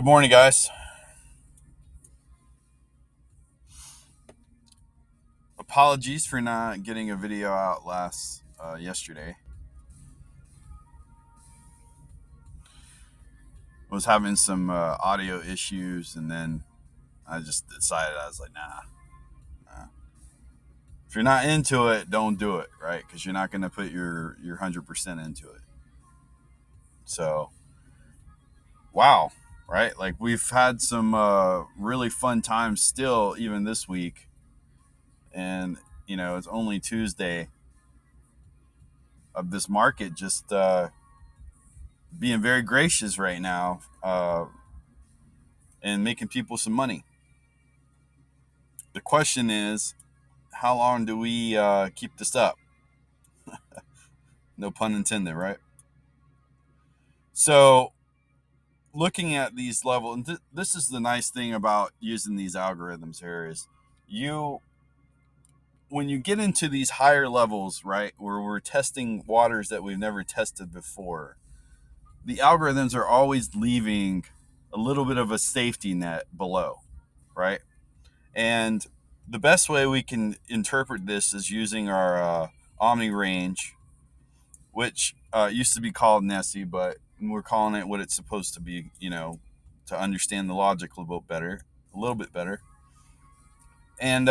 Good morning, guys. Apologies for not getting a video out yesterday. I was having some audio issues, and then I just decided I was like, nah. If you're not into it, don't do it, right? Because you're not going to put your 100% into it. So, wow, right? Like we've had some really fun times still, even this week, and it's only Tuesday of this market just being very gracious right now. And making people some money. The question is, how long do we keep this up? No pun intended, right? So, looking at these levels, and this is the nice thing about using these algorithms here is you, when you get into these higher levels, right, where we're testing waters that we've never tested before, the algorithms are always leaving a little bit of a safety net below, right? And the best way we can interpret this is using our Omni range, which used to be called Nessie, but we're calling it what it's supposed to be, to understand the logic a little bit better. And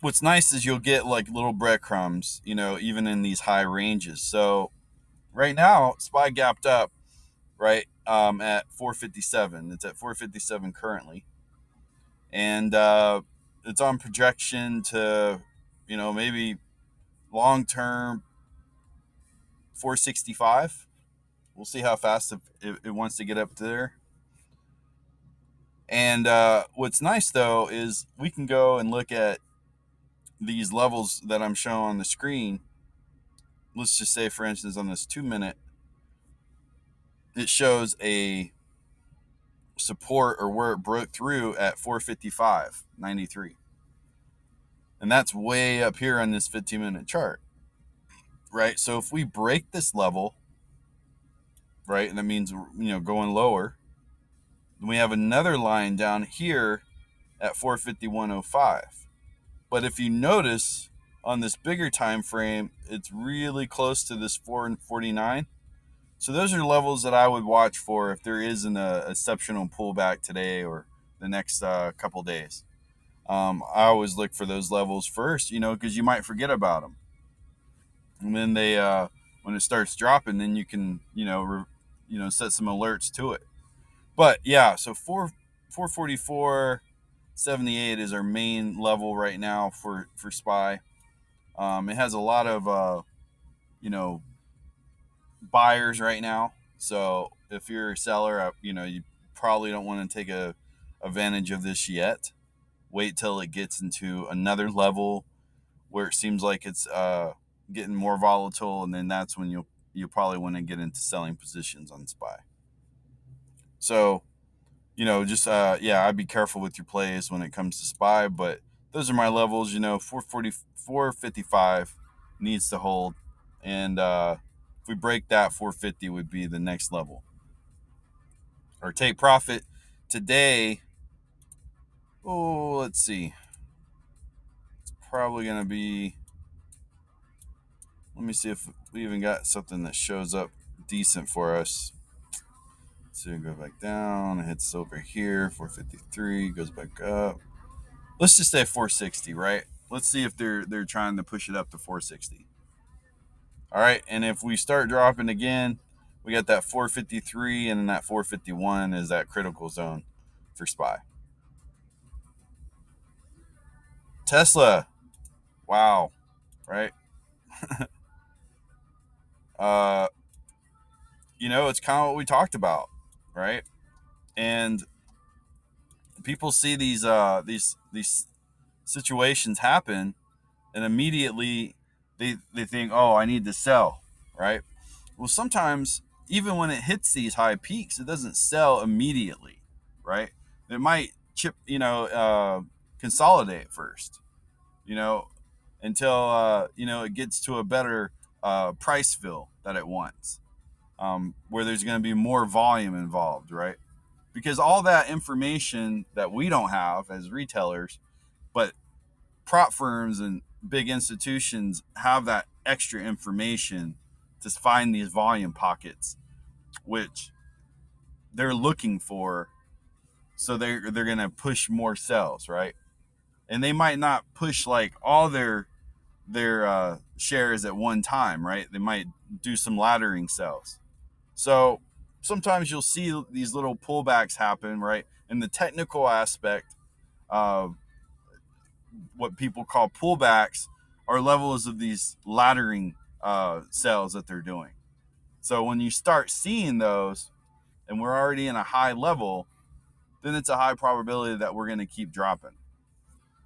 what's nice is you'll get like little breadcrumbs, even in these high ranges. So right now, SPY gapped up, right, at 457. It's at 457 currently. And it's on projection to, maybe long term 465. We'll see how fast it wants to get up there. And what's nice though is we can go and look at these levels that I'm showing on the screen. Let's just say, for instance, on this 2 minute, it shows a support or where it broke through at 455.93. And that's way up here on this 15-minute chart, right? So if we break this level, right, and that means going lower, then we have another line down here at 451.05. But if you notice on this bigger time frame, it's really close to this 449. So those are levels that I would watch for if there is an exceptional pullback today or the next couple days. I always look for those levels first, because you might forget about them, and then they when it starts dropping, then you can set some alerts to it. But yeah, so 444.78 is our main level right now for SPY. It has a lot of buyers right now. So if you're a seller, you probably don't want to take advantage of this yet. Wait till it gets into another level where it seems like it's getting more volatile, and then that's when you'll probably want to get into selling positions on SPY. So just I'd be careful with your plays when it comes to SPY, but those are my levels. 440, 455 needs to hold, and if we break that, 450 would be the next level. Or take profit today. Oh, let's see. It's probably gonna be. Let me see if we even got something that shows up decent for us. So go back down. It hits over here, 453, goes back up. Let's just say 460, right? Let's see if they're trying to push it up to 460. All right, and if we start dropping again, we got that 453, and then that 451 is that critical zone for SPY. Tesla, wow, right? uh, it's kind of what we talked about, right? And people see these situations happen, and immediately they think, oh, I need to sell, right? Well, sometimes even when it hits these high peaks, it doesn't sell immediately, right? It might consolidate first, you know, until it gets to a better price fill that it wants, where there's going to be more volume involved, right? because all that information that we don't have as retailers, but prop firms and big institutions have that extra information to find these volume pockets, which they're looking for. So they're gonna push more sales, right? And they might not push like all their shares at one time, right? They might do some laddering sales. So sometimes you'll see these little pullbacks happen, right? And the technical aspect of what people call pullbacks are levels of these laddering sales that they're doing. So when you start seeing those, and we're already in a high level, then it's a high probability that we're going to keep dropping.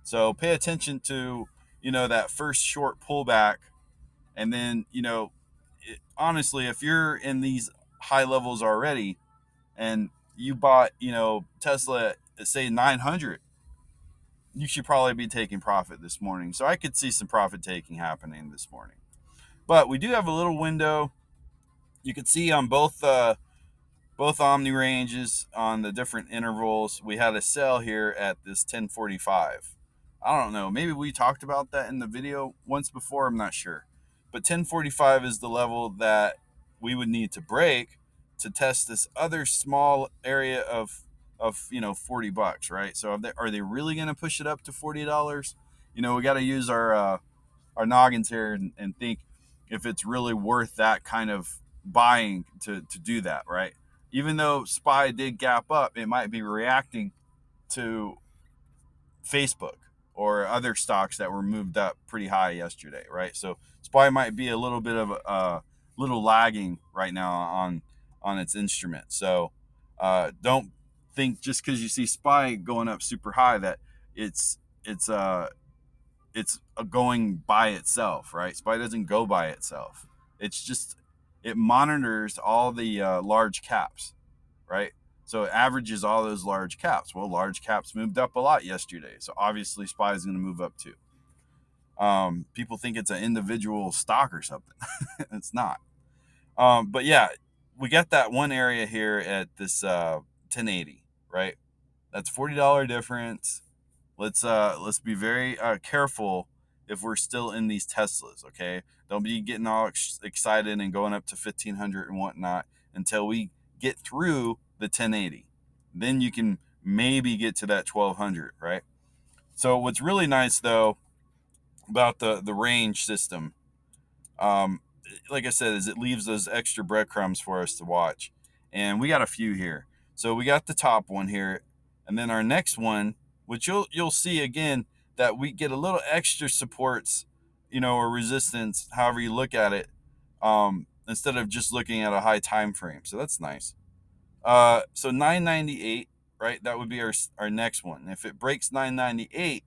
So pay attention to, that first short pullback. And then, honestly, if you're in these high levels already and you bought, Tesla at say 900, you should probably be taking profit this morning. So I could see some profit taking happening this morning. But we do have a little window. You can see on both Omni ranges on the different intervals. We had a sell here at this 1045. I don't know. Maybe we talked about that in the video once before. I'm not sure. But 1045 is the level that we would need to break to test this other small area of $40, right? So are they really going to push it up to $40? We got to use our noggins here and think if it's really worth that kind of buying to do that, right? Even though SPY did gap up, it might be reacting to Facebook or other stocks that were moved up pretty high yesterday, right? So SPY might be a little bit of a little lagging right now on its instrument. So don't think just because you see SPY going up super high that it's going by itself, right? SPY doesn't go by itself. It's just it monitors all the large caps, right? So it averages all those large caps. Well, large caps moved up a lot yesterday, so obviously SPY is going to move up too. People think it's an individual stock or something. It's not. But yeah, we got that one area here at this 1080, right? That's $40 difference. Let's be very careful if we're still in these Teslas, okay? Don't be getting all excited and going up to 1500 and whatnot until we get through the 1080. Then you can maybe get to that 1200, right? So what's really nice though about the range system, um, like I said, is it leaves those extra breadcrumbs for us to watch, and we got a few here. So we got the top one here, and then our next one, which you'll see again that we get a little extra supports, or resistance, however you look at it, instead of just looking at a high time frame. So that's nice. So 998, right? That would be our next one. If it breaks 998,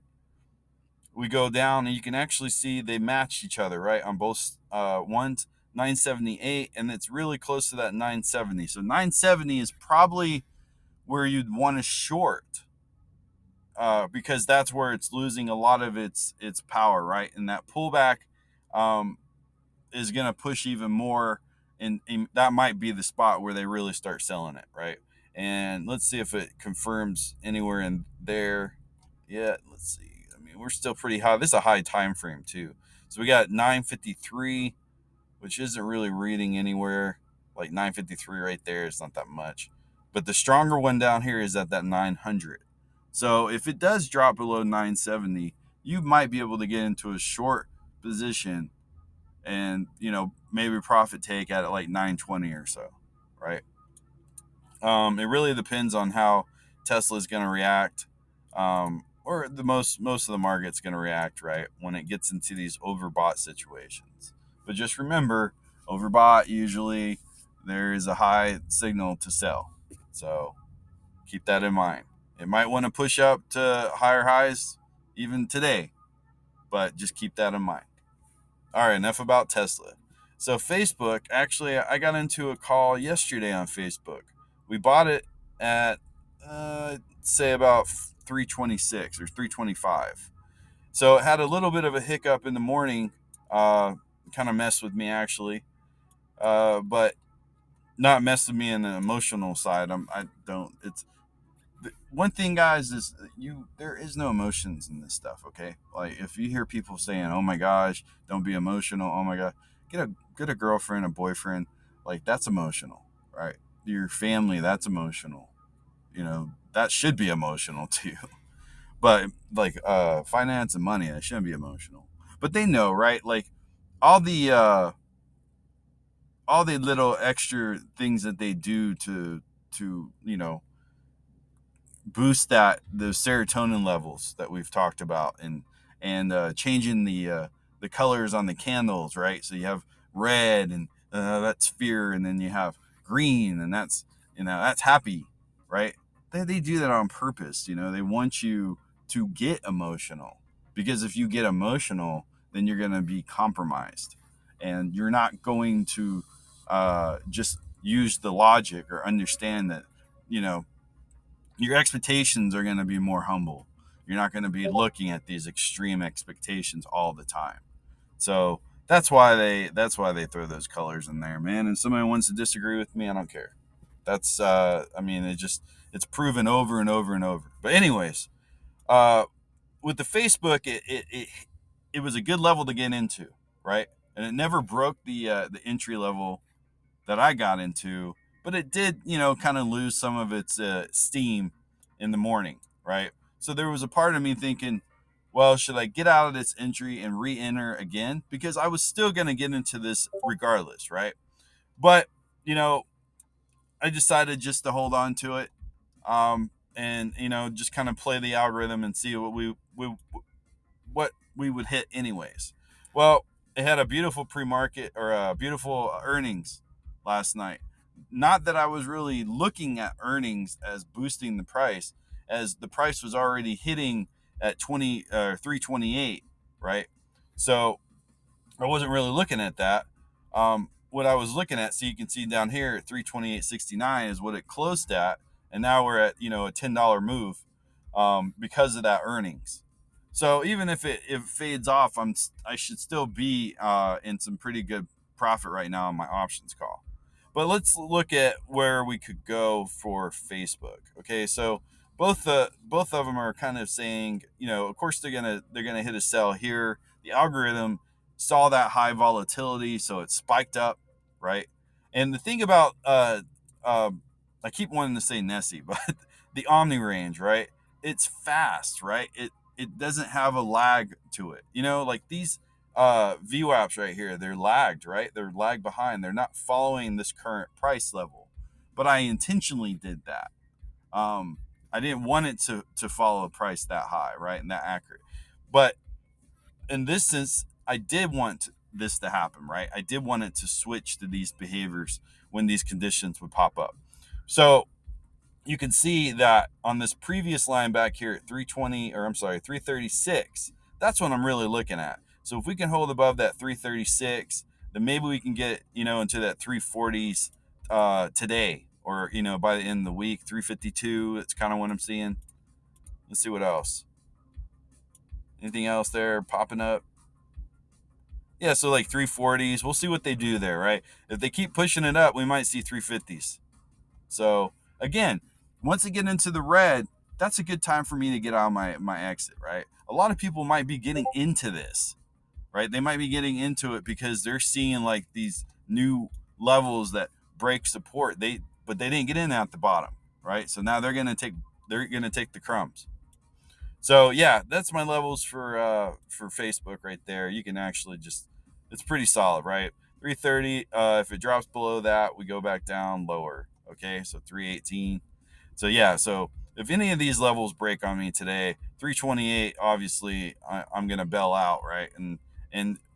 we go down and you can actually see they match each other, right? On both ones, 978, and it's really close to that 970. So 970 is probably where you'd want to short, because that's where it's losing a lot of its power, right? And that pullback is going to push even more, and that might be the spot where they really start selling it, right? And let's see if it confirms anywhere in there. Yeah, let's see. I mean, we're still pretty high. This is a high time frame too. So we got 953, which isn't really reading anywhere. Like 953 right there, it's not that much. But the stronger one down here is at that 900. So if it does drop below 970, you might be able to get into a short position and, maybe profit take at like 920 or so, right? It really depends on how Tesla is going to react, or the most of the market's going to react, right, when it gets into these overbought situations. But just remember, overbought, usually there is a high signal to sell. So keep that in mind. It might want to push up to higher highs even today, but just keep that in mind. All right, enough about Tesla. So Facebook, actually, I got into a call yesterday on Facebook. We bought it at, say, about 326 or 325. So it had a little bit of a hiccup in the morning, kind of messed with me, actually. But not mess with me in the emotional side. I don't. It's one thing, guys, is there is no emotions in this stuff. Okay, like if you hear people saying, "Oh my gosh, don't be emotional," "Oh my god," get a girlfriend, a boyfriend, like that's emotional, right? Your family, that's emotional. That should be emotional too. But like finance and money, that shouldn't be emotional. But they know, right? Like all the uh all the little extra things that they do to boost those serotonin levels that we've talked about, and changing the colors on the candles, right? So you have red, and that's fear, and then you have green, and that's happy, right? They do that on purpose. They want you to get emotional, because if you get emotional, then you're going to be compromised, and you're not going to just use the logic or understand that you know your expectations are going to be more humble. You're not going to be looking at these extreme expectations all the time. So that's why they throw those colors in there, man. And somebody wants to disagree with me, I don't care. That's I mean, it's proven over and over and over. But anyways, uh, with the Facebook, it was a good level to get into, right? And it never broke the entry level that I got into, but it did, kind of lose some of its steam in the morning, right? So there was a part of me thinking, well, should I get out of this entry and re-enter again? Because I was still going to get into this regardless, right? But, you know, I decided just to hold on to it, and, just kind of play the algorithm and see what we would hit anyways. Well, it had a beautiful pre-market, or a beautiful earnings last night. Not that I was really looking at earnings as boosting the price, as the price was already hitting at 328, right? So I wasn't really looking at that. What I was looking at, so you can see down here at 328.69 is what it closed at, and now we're at a $10 move, because of that earnings. So even if it fades off, I should still be in some pretty good profit right now on my options call. But let's look at where we could go for Facebook. Okay, so both of them are kind of saying, of course they're gonna hit a sell here. The algorithm saw that high volatility, so it spiked up, right? And the thing about I keep wanting to say Nessie, but the Omni range, right? It's fast, right? It doesn't have a lag to it. Like these VWAPs right here, they're lagged, right? They're lagged behind. They're not following this current price level. But I intentionally did that. I didn't want it to follow a price that high, right? And that accurate. But in this sense, I did want this to happen, right? I did want it to switch to these behaviors when these conditions would pop up. So you can see that on this previous line back here at 320, or I'm sorry, 336, that's what I'm really looking at. So if we can hold above that 336, then maybe we can get, into that 340s today, or, by the end of the week. 352, it's kind of what I'm seeing. Let's see what else. Anything else there popping up? Yeah, so like 340s. We'll see what they do there, right? If they keep pushing it up, we might see 350s. So again, once they get into the red, that's a good time for me to get out my exit, right? A lot of people might be getting into this, right? They might be getting into it because they're seeing like these new levels that break support. But they didn't get in at the bottom, right? So now they're gonna take the crumbs. So yeah, that's my levels for Facebook right there. You can actually just, it's pretty solid, right? 330. If it drops below that, we go back down lower. Okay, so 318. So yeah, so if any of these levels break on me today, 328, obviously I'm gonna bail out, right? And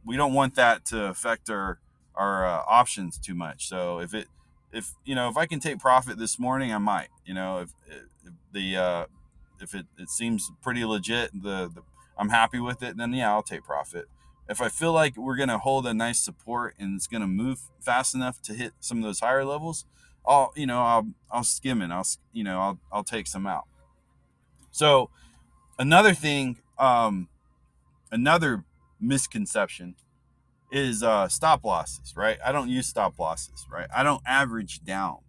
we don't want that to affect our options too much. So if I can take profit this morning, I might. If the if it seems pretty legit, I'm happy with it, then yeah, I'll take profit. If I feel like we're gonna hold a nice support and it's gonna move fast enough to hit some of those higher levels, I'll skim it. I'll take some out. So another thing, another misconception is stop losses, right? I don't use stop losses, right? I don't average down.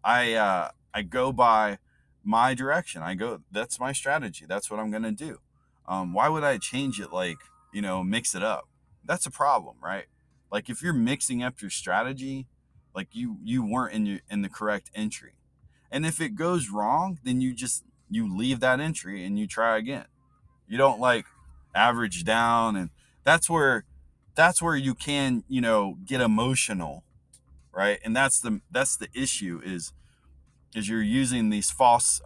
I go by my direction. That's my strategy. That's what I'm gonna do. Why would I change it? Like, mix it up. That's a problem, right? Like if you're mixing up your strategy, like you weren't in the correct entry, and if it goes wrong, then you leave that entry and you try again. You don't like average down, and that's where you can get emotional, right? And that's the issue is you're using these false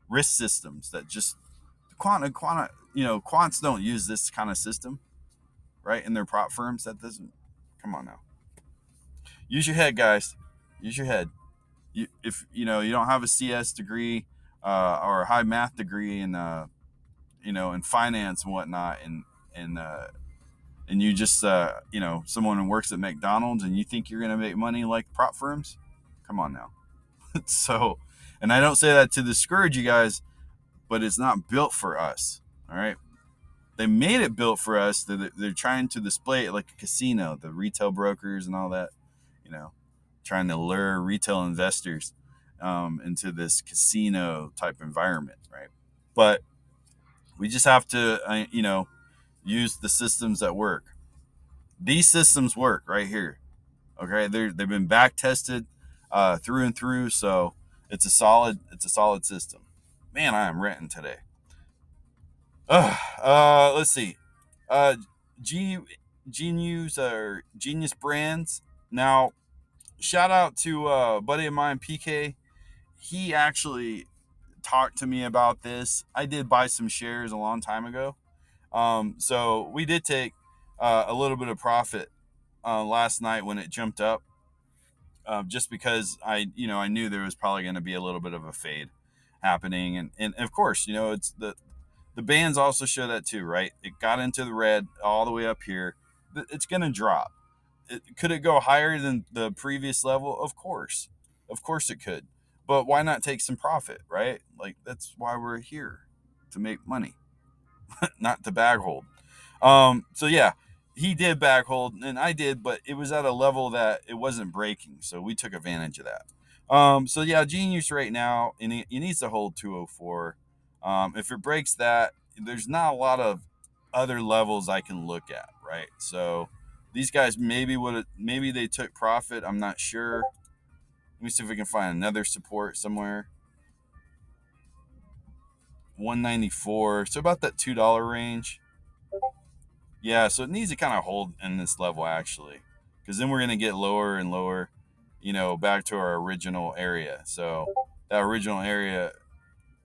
risk systems that just quants don't use this kind of system, right? In their prop firms, that doesn't. Come on now, use your head, guys. Use your head. If you don't have a CS degree or a high math degree in finance and whatnot, and and you just someone who works at McDonald's and you think you're gonna make money like prop firms, come on now. So, and I don't say that to discourage you guys, but it's not built for us. All right. They made it built for us. They're trying to display it like a casino, the retail brokers and all that, you know, trying to lure retail investors into this casino type environment, right? But we just have to, use the systems that work. These systems work right here. Okay, they've been back tested through and through, so it's a solid system. Man, I am ranting today. Let's see. Uh, G Genius or Genius Brands. Now, shout out to a buddy of mine, PK. He actually talked to me about this. I did buy some shares a long time ago. So we did take a little bit of profit last night when it jumped up, just because I knew there was probably going to be a little bit of a fade happening, and of course, it's the bands also show that too, right? It got into the red all the way up here. It's going to drop. Could it go higher than the previous level? Of course it could. But why not take some profit, right? Like that's why we're here, to make money, not to bag hold. So yeah, he did back hold and I did, but it was at a level that it wasn't breaking, so we took advantage of that. So yeah, Genius right now, and he needs to hold 204. If it breaks that, there's not a lot of other levels I can look at, right? So these guys maybe they took profit. I'm not sure. Let me see if we can find another support somewhere. 194, so about that $2 range. Yeah, so it needs to kind of hold in this level actually, because then we're gonna get lower and lower, back to our original area. So that original area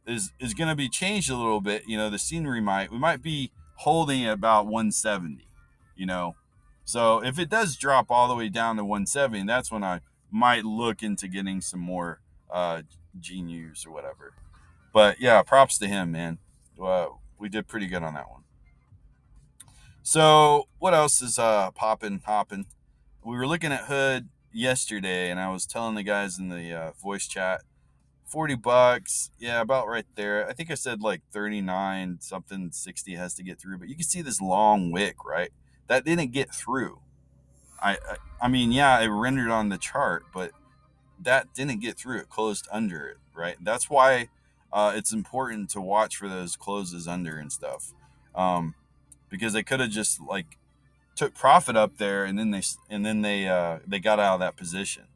is gonna be changed a little bit. The scenery we might be holding at about 170. You know, so if it does drop all the way down to 170, that's when I might look into getting some more GNUs or whatever. But yeah, props to him, man. We did pretty good on that one. So what else is popping, hopping? We were looking at Hood yesterday, and I was telling the guys in the voice chat, $40. Yeah, about right there. I think I said like 39 something, 60 has to get through, but you can see this long wick, right? That didn't get through. I mean, yeah, it rendered on the chart, but that didn't get through. It closed under it, right? That's why it's important to watch for those closes under and stuff, because they could have just like took profit up there, and then they got out of that position.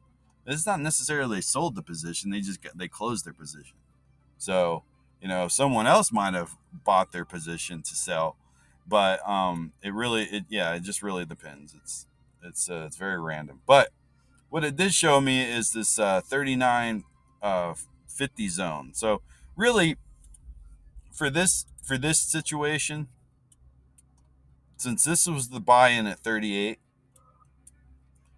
It's not necessarily they sold the position; they closed their position. So someone else might have bought their position to sell, but it just really depends. It's very random. But what it did show me is this 39 50 zone. So really, for this situation, since this was the buy-in at 38,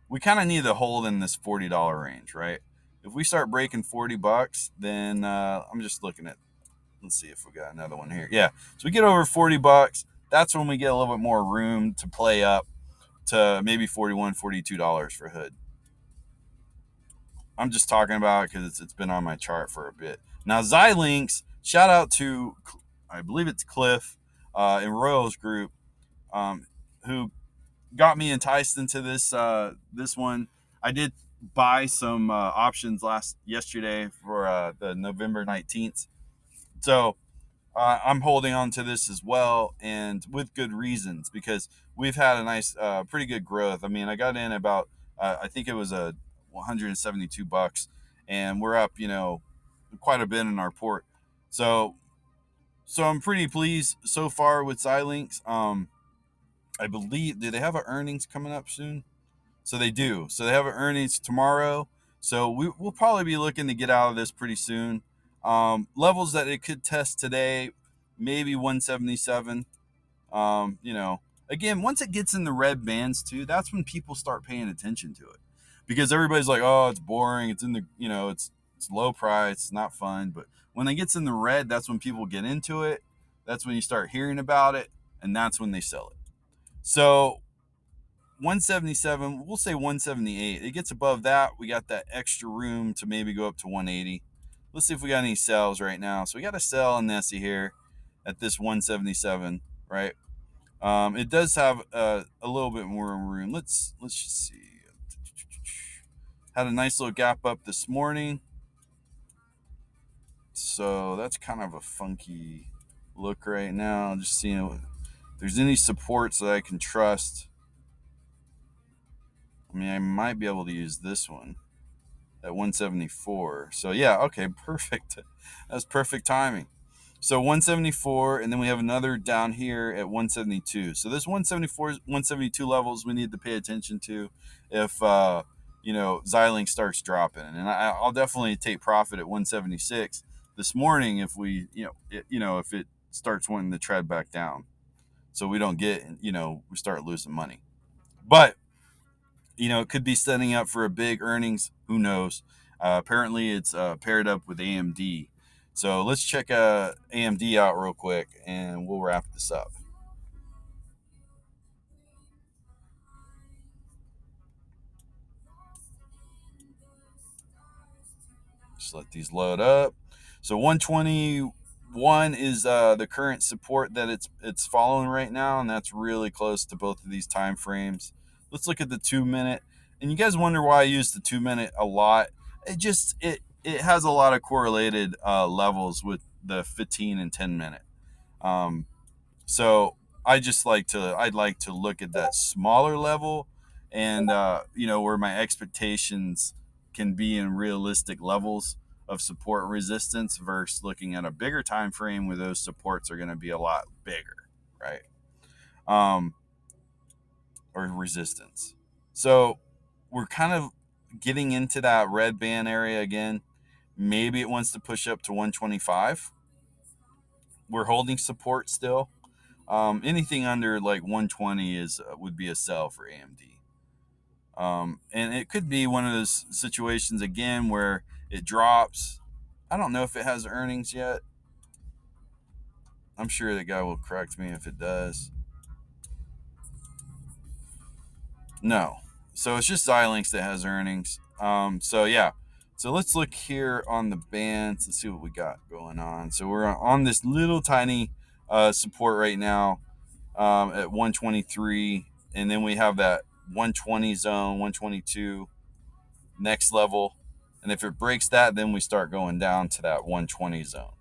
we kind of need to hold in this $40 range, right? If we start breaking $40, then I'm just looking at. Let's see if we got another one here. Yeah, so we get over $40. That's when we get a little bit more room to play up to maybe $41, $42 for Hood. I'm just talking about it because it's been on my chart for a bit. Now Xilinx, shout out to, I believe it's Cliff in Royals Group, who got me enticed into this one. I did buy some options yesterday for the November 19th. So I'm holding on to this as well, and with good reasons, because we've had a nice, pretty good growth. I mean, I got in about, I think it was a $172, and we're up, quite a bit in our port. So, I'm pretty pleased so far with Xilinx. I believe, do they have a earnings coming up soon? So they do. So they have an earnings tomorrow. So we'll probably be looking to get out of this pretty soon. Levels that it could test today, maybe 177. Again, once it gets in the red bands too, that's when people start paying attention to it, because everybody's like, oh, it's boring. It's in the, it's low price. It's not fun. But when it gets in the red, that's when people get into it. That's when you start hearing about it, and that's when they sell it. So 177, we'll say 178. It gets above that, we got that extra room to maybe go up to 180. Let's see if we got any sells right now. So we got a sell on Nessie here at this 177, right? It does have a little bit more room. Let's just see. Had a nice little gap up this morning. So that's kind of a funky look right now. Just seeing if there's any supports that I can trust. I mean, I might be able to use this one at 174. So yeah, okay, perfect. That's perfect timing. So 174, and then we have another down here at 172. So this 174, 172 levels we need to pay attention to if Xilinx starts dropping, and I'll definitely take profit at 176 this morning if if it starts wanting to tread back down, so we don't get we start losing money. But it could be setting up for a big earnings. Who knows? Apparently, it's paired up with AMD. So let's check AMD out real quick, and we'll wrap this up. Just let these load up. So 121 is the current support that it's following right now, and that's really close to both of these time frames. Let's look at the 2 minute. And you guys wonder why I use the 2 minute a lot. It has a lot of correlated levels with the 15 and 10 minute. Um, so I'd like to look at that smaller level, and where my expectations can be in realistic levels of support resistance, versus looking at a bigger time frame where those supports are going to be a lot bigger, right? Um, or resistance. So we're kind of getting into that red band area again. Maybe it wants to push up to 125. We're holding support still. Anything under like 120 would be a sell for AMD. And it could be one of those situations again where it drops. I don't know if it has earnings yet. I'm sure the guy will correct me if it does. No. So it's just Xilinx that has earnings. So yeah. So let's look here on the bands and see what we got going on. So we're on this little tiny support right now at 123, and then we have that 120 zone, 122 next level, and if it breaks that, then we start going down to that 120 zone.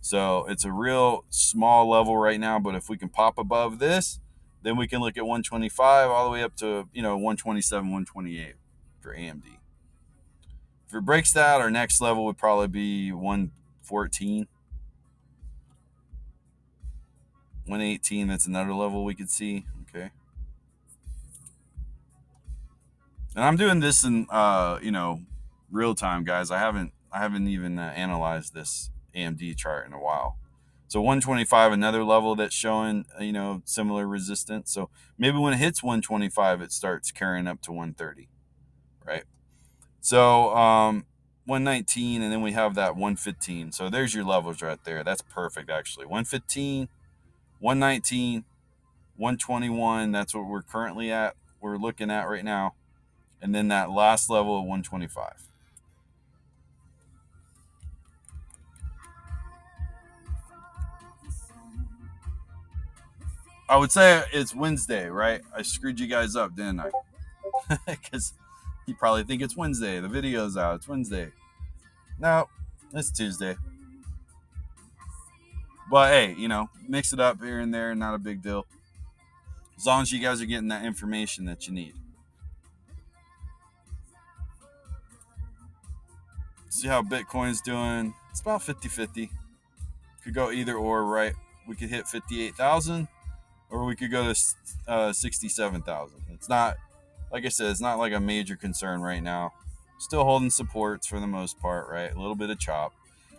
So it's a real small level right now, but if we can pop above this, then we can look at 125 all the way up to 127, 128 for AMD. If it breaks that, our next level would probably be 114, 118. That's another level we could see. Okay. And I'm doing this in real time, guys. I haven't even analyzed this AMD chart in a while. So 125, another level that's showing similar resistance. So maybe when it hits 125, it starts carrying up to 130, right? So 119, and then we have that 115. So there's your levels right there. That's perfect, actually. 115, 119, 121. That's what we're currently at. We're looking at right now, and then that last level of 125. I would say it's Wednesday, right? I screwed you guys up, didn't I? Because you probably think it's Wednesday. The video's out. It's Wednesday. No, it's Tuesday. But hey, mix it up here and there. Not a big deal. As long as you guys are getting that information that you need. See how Bitcoin's doing. It's about 50-50. Could go either or, right? We could hit 58,000 or we could go to 67,000. It's not, like I said, it's not like a major concern right now. Still holding supports for the most part, right? A little bit of chop.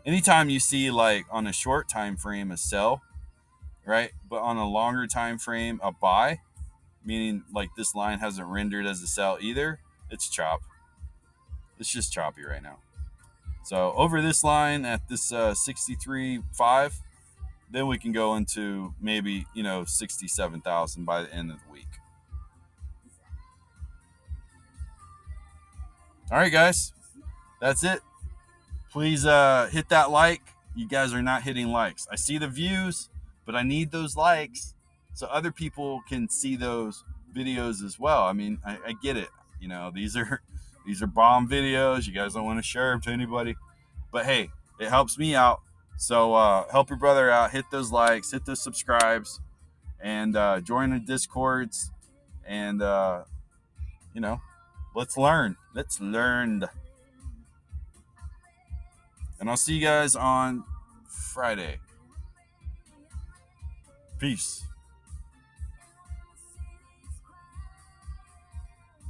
Anytime you see like on a short time frame a sell, right? But on a longer time frame a buy, meaning like this line hasn't rendered as a sell either, it's chop. It's just choppy right now. So over this line at this 63.5, then we can go into maybe 67,000 by the end of the week. All right, guys, that's it. Please hit that like. You guys are not hitting likes. I see the views, but I need those likes so other people can see those videos as well. I mean, I get it. These are bomb videos. You guys don't want to share them to anybody, but hey, it helps me out. So help your brother out. Hit those likes, hit those subscribes, and join the discords. And let's learn. Let's learn. And I'll see you guys on Friday. Peace.